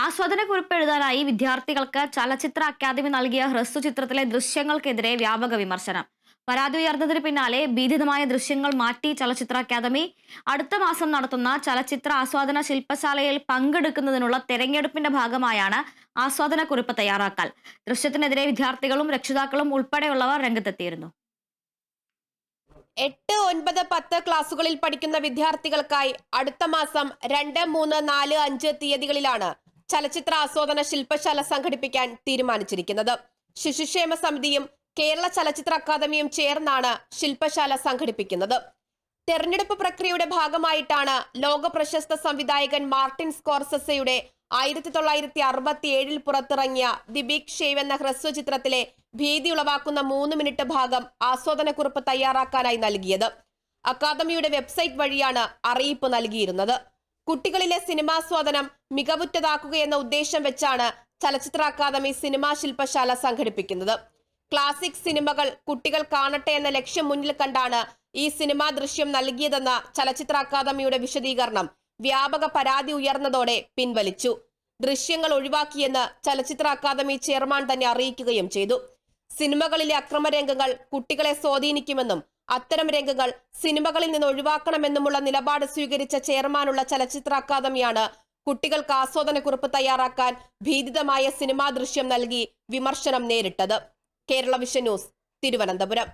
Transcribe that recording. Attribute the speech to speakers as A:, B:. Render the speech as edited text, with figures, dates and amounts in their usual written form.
A: ആസ്വാദനക്കുറിപ്പ് എഴുതാനായി വിദ്യാർത്ഥികൾക്ക് ചലച്ചിത്ര അക്കാദമി നൽകിയ ഹ്രസ്വചിത്രത്തിലെ ദൃശ്യങ്ങൾക്കെതിരെ വ്യാപക വിമർശനം. പരാതി ഉയർന്നതിന് പിന്നാലെ ഭീതിതമായ ദൃശ്യങ്ങൾ മാറ്റി ചലച്ചിത്ര അക്കാദമി അടുത്ത മാസം നടത്തുന്ന ചലച്ചിത്ര ആസ്വാദന ശില്പശാലയിൽ പങ്കെടുക്കുന്നതിനുള്ള തെരഞ്ഞെടുപ്പിന്റെ ഭാഗമായാണ് ആസ്വാദനക്കുറിപ്പ് തയ്യാറാക്കൽ. ദൃശ്യത്തിനെതിരെ വിദ്യാർത്ഥികളും രക്ഷിതാക്കളും ഉൾപ്പെടെയുള്ളവർ രംഗത്തെത്തിയിരുന്നു.
B: 8, 9, 10 ക്ലാസുകളിൽ പഠിക്കുന്ന വിദ്യാർത്ഥികൾക്കായി അടുത്ത മാസം 2, 3, 4, 5 തീയതികളിലാണ് ചലച്ചിത്ര ആസ്വാദന ശില്പശാല സംഘടിപ്പിക്കാൻ തീരുമാനിച്ചിരിക്കുന്നത്. ശിശുക്ഷേമ സമിതിയും കേരള ചലച്ചിത്ര അക്കാദമിയും ചേർന്നാണ് ശില്പശാല സംഘടിപ്പിക്കുന്നത്. തെരഞ്ഞെടുപ്പ് പ്രക്രിയയുടെ ഭാഗമായിട്ടാണ് ലോക പ്രശസ്ത സംവിധായകൻ മാർട്ടിൻ സ്കോർസെസയുടെ 1967 പുറത്തിറങ്ങിയ ദി ബിഗ് ഷേവ് എന്ന ഹ്രസ്വചിത്രത്തിലെ ഭീതി ഉളവാക്കുന്ന 3 മിനിറ്റ് ഭാഗം ആസ്വാദനക്കുറിപ്പ് തയ്യാറാക്കാനായി നൽകിയത്. അക്കാദമിയുടെ വെബ്സൈറ്റ് വഴിയാണ് അറിയിപ്പ് നൽകിയിരുന്നത്. കുട്ടികളിലെ സിനിമാസ്വാദനം മികവുറ്റതാക്കുകയെന്ന ഉദ്ദേശം വെച്ചാണ് ചലച്ചിത്ര അക്കാദമി സിനിമാ ശില്പശാല സംഘടിപ്പിക്കുന്നത്. ക്ലാസിക് സിനിമകൾ കുട്ടികൾ കാണട്ടെ എന്ന ലക്ഷ്യം മുന്നിൽ കണ്ടാണ് ഈ സിനിമാ ദൃശ്യം നൽകിയതെന്ന ചലച്ചിത്ര അക്കാദമിയുടെ വിശദീകരണം വ്യാപക പരാതി ഉയർന്നതോടെ പിൻവലിച്ചു. ദൃശ്യങ്ങൾ ഒഴിവാക്കിയെന്ന് ചലച്ചിത്ര അക്കാദമി ചെയർമാൻ തന്നെ അറിയിക്കുകയും ചെയ്തു. സിനിമകളിലെ അക്രമരംഗങ്ങൾ കുട്ടികളെ സ്വാധീനിക്കുമെന്നും അത്തരം രംഗങ്ങൾ സിനിമകളിൽ നിന്ന് ഒഴിവാക്കണമെന്നുമുള്ള നിലപാട് സ്വീകരിച്ച ചെയർമാനുള്ള ചലച്ചിത്ര അക്കാദമിയാണ് കുട്ടികൾക്ക് ആസ്വാദനക്കുറിപ്പ് തയ്യാറാക്കാൻ ഭീതിതമായ സിനിമാ ദൃശ്യം നൽകി വിമർശനം നേരിട്ടത്. Kerala vision news, Thiruvananthapuram.